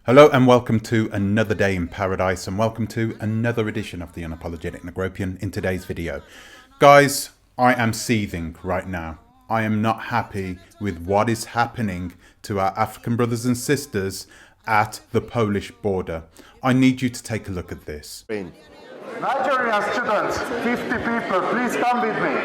Hello and welcome to another day in paradise, and welcome to another edition of the Unapologetic Negropian. In today's video, guys, I am seething right now. I am not happy with what is happening to our African brothers and sisters at the Polish border. I need you to take a look at this. Nigerian students, 50 people, please come with me.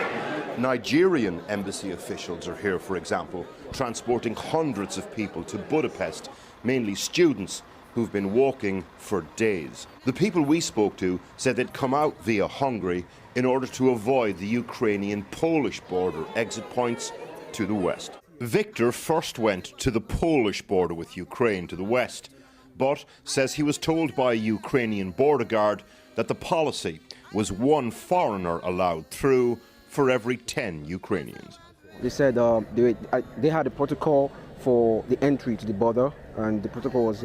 Nigerian embassy officials are here, for example, transporting hundreds of people to Budapest, mainly students who've been walking for days. The people we spoke to said they'd come out via Hungary in order to avoid the Ukrainian-Polish border exit points to the west. Victor first went to the Polish border with Ukraine to the west, but says he was told by a Ukrainian border guard that the policy was one foreigner allowed through for every 10 Ukrainians. They said they had a protocol for the entry to the border, and the protocol was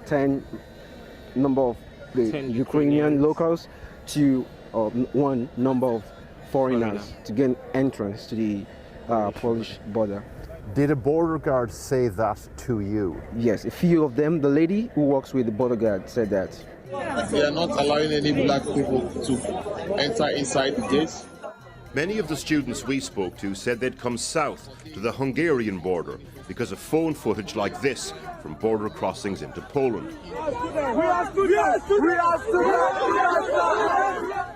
10 number of the Ukrainian locals to one number of foreigners to gain entrance to the Polish border. Did a border guard say that to you? Yes, a few of them. The lady who works with the border guard said that. They are not allowing any black people to enter inside the gates. Many of the students we spoke to said they'd come south to the Hungarian border because of phone footage like this from border crossings into Poland.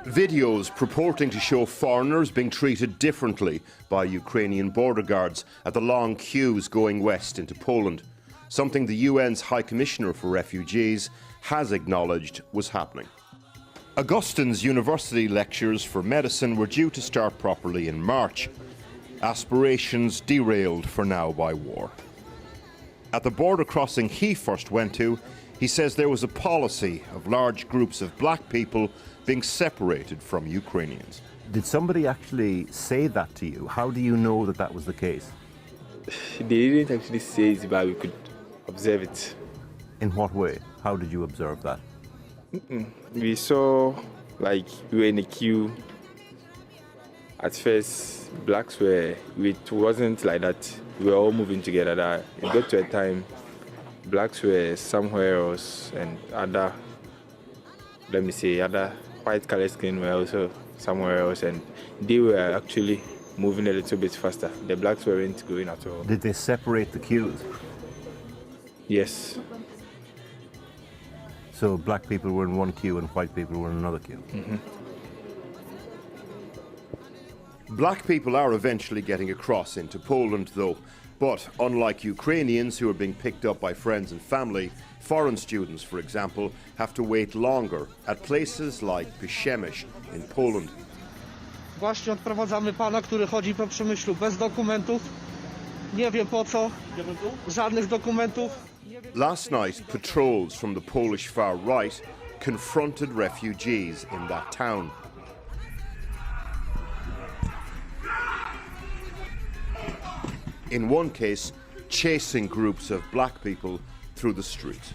Videos purporting to show foreigners being treated differently by Ukrainian border guards at the long queues going west into Poland, something the UN's High Commissioner for Refugees has acknowledged was happening. Augustine's university lectures for medicine were due to start properly in March. Aspirations derailed for now by war. At the border crossing he first went to, he says there was a policy of large groups of black people being separated from Ukrainians. Did somebody actually say that to you? How do you know that that was the case? They didn't actually say it, but we could observe it. In what way? How did you observe that? We saw, we were in a queue. At first, blacks it wasn't like that. We were all moving together. It got to a time, blacks were somewhere else, and other white color skin were also somewhere else, and they were actually moving a little bit faster. The blacks weren't going at all. Did they separate the queues? Yes. So black people were in one queue and white people were in another queue? Mm-hmm. Black people are eventually getting across into Poland, though. But unlike Ukrainians who are being picked up by friends and family, foreign students, for example, have to wait longer at places like Przemyśl in Poland. Właśnie odprowadzamy pana, który chodzi po Przemyślu bez dokumentów. Nie wiem po co. Żadnych dokumentów. Last night, patrols from the Polish far right confronted refugees in that town. In one case, chasing groups of black people through the streets.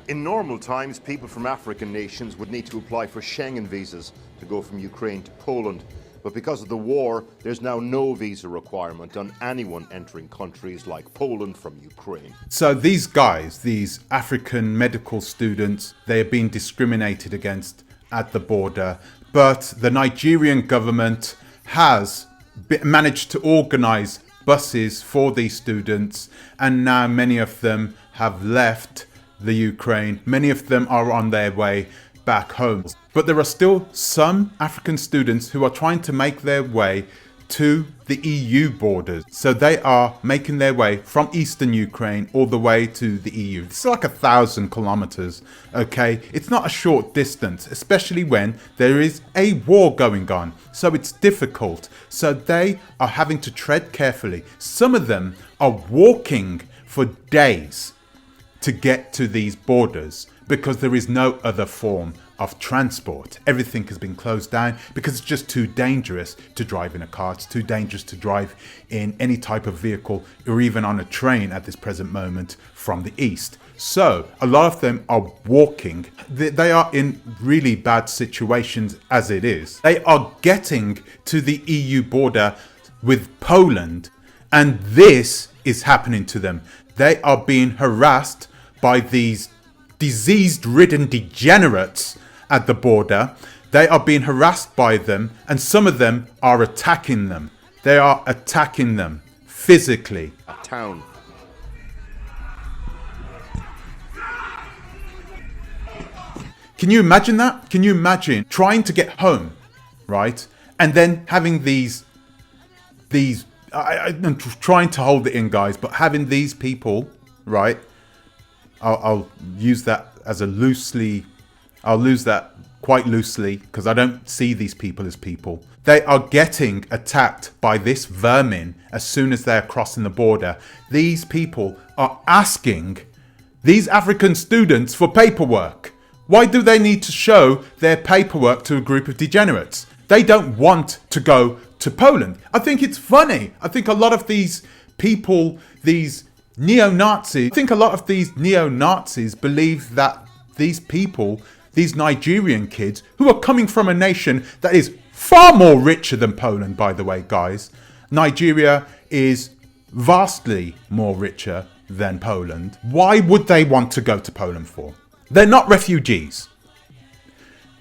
In normal times, people from African nations would need to apply for Schengen visas to go from Ukraine to Poland. But because of the war, there's now no visa requirement on anyone entering countries like Poland from Ukraine. So these guys, these African medical students, they are being discriminated against at the border. But the Nigerian government has managed to organize buses for these students, and now many of them have left the Ukraine. Many of them are on their way back home. But there are still some African students who are trying to make their way to the EU borders. So they are making their way from eastern Ukraine all the way to the EU. It's like 1,000 kilometers, okay? It's not a short distance, especially when there is a war going on. So it's difficult. So they are having to tread carefully. Some of them are walking for days to get to these borders because there is no other form of transport. Everything has been closed down because it's just too dangerous to drive in a car. It's too dangerous to drive in any type of vehicle or even on a train at this present moment from the east. So a lot of them are walking. They are in really bad situations as it is. They are getting to the EU border with Poland, and this is happening to them. They are being harassed by these disease-ridden degenerates at the border. They are being harassed by them, and some of them are attacking them. They are attacking them physically. Town. Can you imagine that? Can you imagine trying to get home, right? And then having I'm trying to hold it in, guys, but having these people, right? I'll use that as a loosely, I'll use that quite loosely because I don't see these people as people. They are getting attacked by this vermin as soon as they're crossing the border. These people are asking these African students for paperwork. Why do they need to show their paperwork to a group of degenerates? They don't want to go to Poland. I think it's funny. I think a lot of these people, these neo-Nazis, believe that these people, these Nigerian kids, who are coming from a nation that is far more richer than Poland, by the way, guys. Nigeria is vastly more richer than Poland. Why would they want to go to Poland for? They're not refugees.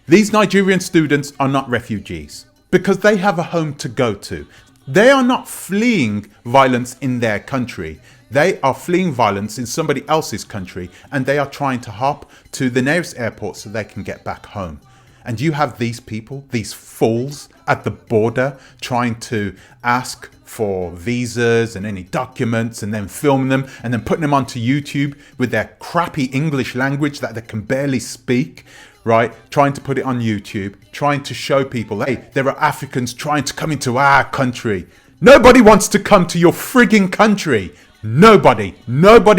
These Nigerian students are not refugees because they have a home to go to. They are not fleeing violence in their country. They are fleeing violence in somebody else's country, and they are trying to hop to the nearest airport so they can get back home. And you have these people, these fools at the border trying to ask for visas and any documents and then filming them and then putting them onto YouTube with their crappy English language that they can barely speak, right? Trying to put it on YouTube, trying to show people, hey, there are Africans trying to come into our country. Nobody wants to come to your frigging country. Nobody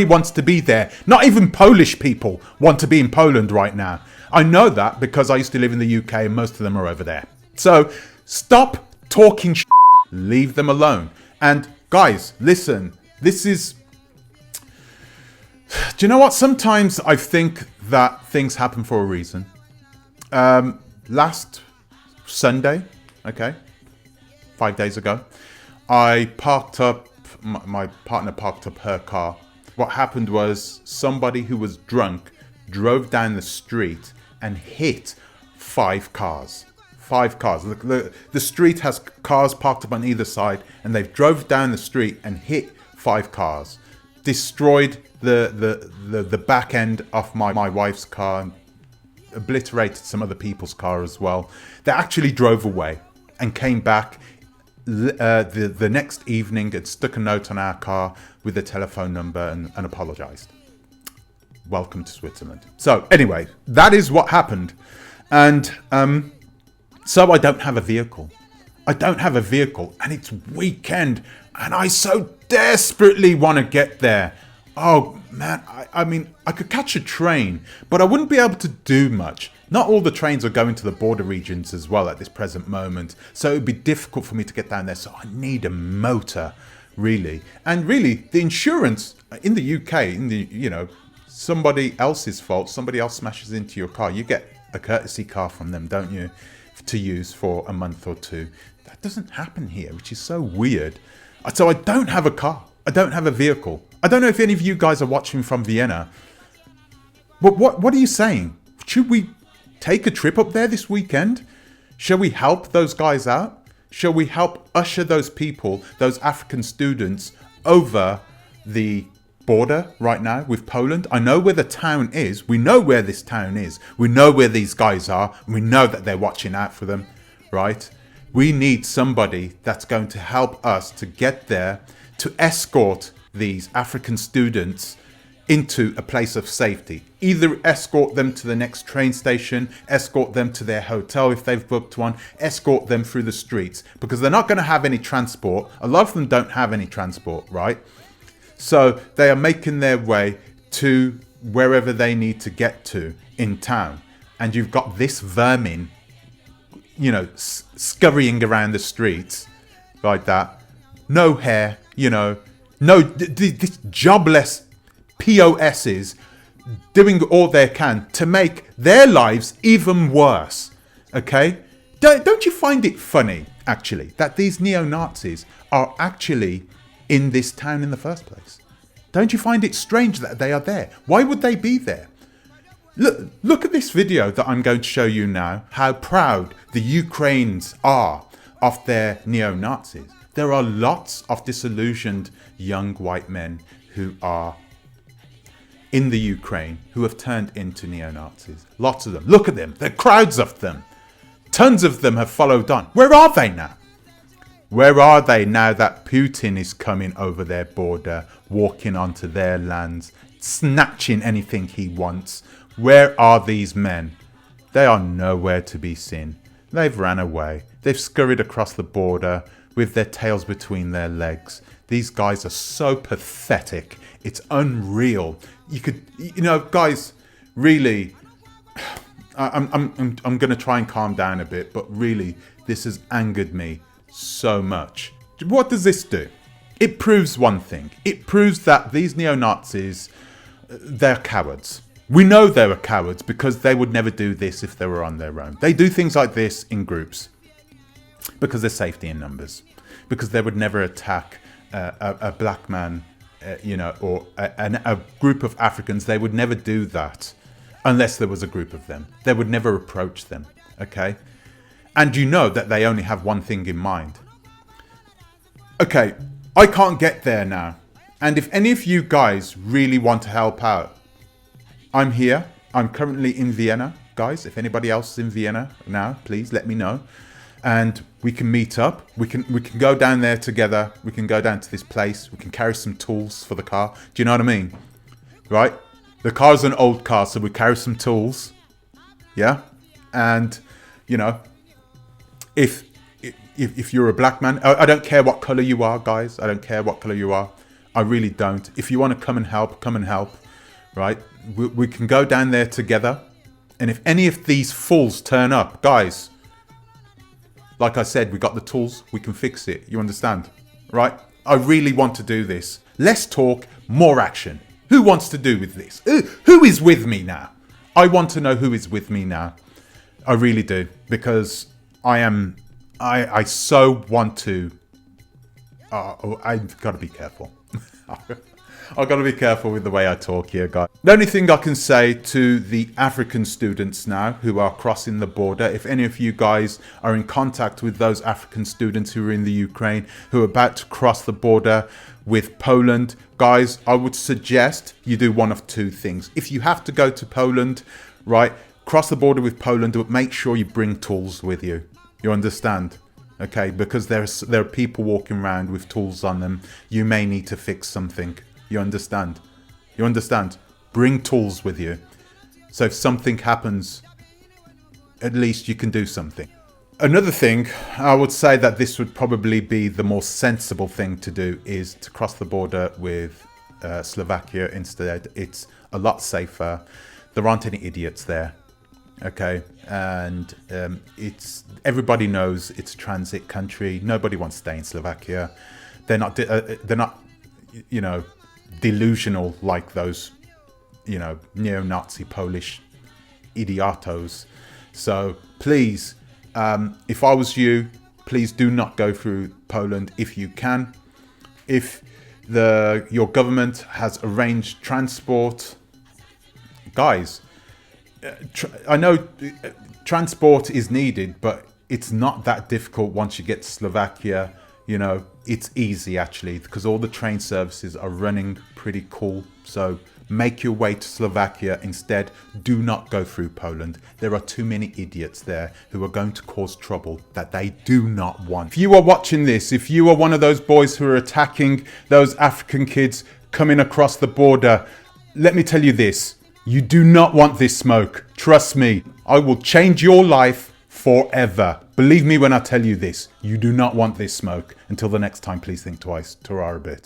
wants to be there. Not even Polish people want to be in Poland right now. I know that because I used to live in the UK and most of them are over there. So stop talking shit. Leave them alone. And guys, listen, this is... Do you know what? Sometimes I think that things happen for a reason. Last Sunday, okay, 5 days ago, I parked up, my partner parked up her car. What happened was somebody who was drunk drove down the street and hit 5 cars. 5 cars. The street has cars parked up on either side, and they've drove down the street and hit 5 cars. Destroyed the back end of my wife's car, and obliterated some other people's car as well. They actually drove away and came back the next evening and stuck a note on our car with a telephone number and apologized. Welcome to Switzerland. So anyway, that is what happened. And so I don't have a vehicle. And it's weekend and I so desperately want to get there. Oh man, I mean, I could catch a train, but I wouldn't be able to do much. Not all the trains are going to the border regions as well at this present moment. So it would be difficult for me to get down there. So I need a motor, really. And really, the insurance in the UK, somebody else's fault, somebody else smashes into your car, you get a courtesy car from them, don't you, to use for a month or two. That doesn't happen here, which is so weird. So I don't have a car. I don't have a vehicle. I don't know if any of you guys are watching from Vienna. But what are you saying? Should we take a trip up there this weekend? Shall we help those guys out? Shall we help usher those people, those African students, over the border right now with Poland? I know where the town is. We know where this town is. We know where these guys are. And we know that they're watching out for them, right? We need somebody that's going to help us to get there, to escort these African students into a place of safety. Either escort them to the next train station, escort them to their hotel if they've booked one, escort them through the streets, because they're not going to have any transport. A lot of them don't have any transport, right? So they are making their way to wherever they need to get to in town. And you've got this vermin, scurrying around the streets like that. No hair, this jobless POSs doing all they can to make their lives even worse. Okay? Don't you find it funny, actually, that these neo-Nazis are actually in this town in the first place? Don't you find it strange that they are there? Why would they be there? Look at this video that I'm going to show you now, how proud the Ukrainians are of their neo-Nazis. There are lots of disillusioned young white men who are in the Ukraine who have turned into neo-Nazis. Lots of them. Look at them. There are crowds of them. Tons of them have followed on. Where are they now? Where are they now that Putin is coming over their border, walking onto their lands, snatching anything he wants? Where are these men? They are nowhere to be seen. They've ran away. They've scurried across the border with their tails between their legs. These guys are so pathetic. It's unreal. Guys, really, I'm going to try and calm down a bit, but really, this has angered me so much. What does this do? It proves one thing. It proves that these neo-Nazis, they're cowards. We know they were cowards because they would never do this if they were on their own. They do things like this in groups because there's safety in numbers. Because they would never attack a black man, or a group of Africans. They would never do that unless there was a group of them. They would never approach them, okay? And you know that they only have one thing in mind. Okay, I can't get there now. And if any of you guys really want to help out, I'm here. I'm currently in Vienna. Guys, if anybody else is in Vienna now, please let me know. And we can meet up. We can go down there together. We can go down to this place. We can carry some tools for the car. Do you know what I mean? Right? The car's an old car, so we carry some tools. Yeah? And, if you're a black man, I don't care what color you are, guys. I don't care what color you are. I really don't. If you want to come and help, right? We can go down there together. And if any of these fools turn up, guys, like I said, we got the tools. We can fix it. You understand? Right? I really want to do this. Less talk, more action. Who wants to do with this? Who is with me now? I want to know who is with me now. I really do. Because I so want to. I've got to be careful. I've got to be careful with the way I talk here, guys. The only thing I can say to the African students now who are crossing the border, if any of you guys are in contact with those African students who are in the Ukraine, who are about to cross the border with Poland, guys, I would suggest you do one of two things. If you have to go to Poland, right, cross the border with Poland, but make sure you bring tools with you. You understand? Okay, because there are people walking around with tools on them. You may need to fix something. You understand? You understand? Bring tools with you. So if something happens, at least you can do something. Another thing, I would say that this would probably be the more sensible thing to do is to cross the border with Slovakia instead. It's a lot safer. There aren't any idiots there. Okay, and everybody knows it's a transit country. Nobody wants to stay in Slovakia. They're not delusional like those, neo-Nazi Polish idiotos. So please, if I was you, please do not go through Poland if you can. If your government has arranged transport, guys, I know transport is needed, but it's not that difficult once you get to Slovakia. It's easy actually because all the train services are running pretty cool. So make your way to Slovakia instead. Do not go through Poland. There are too many idiots there who are going to cause trouble that they do not want. If you are watching this, if you are one of those boys who are attacking those African kids coming across the border, let me tell you this. You do not want this smoke. Trust me. I will change your life forever. Believe me when I tell you this. You do not want this smoke. Until the next time, please think twice. Ta-ra a bit.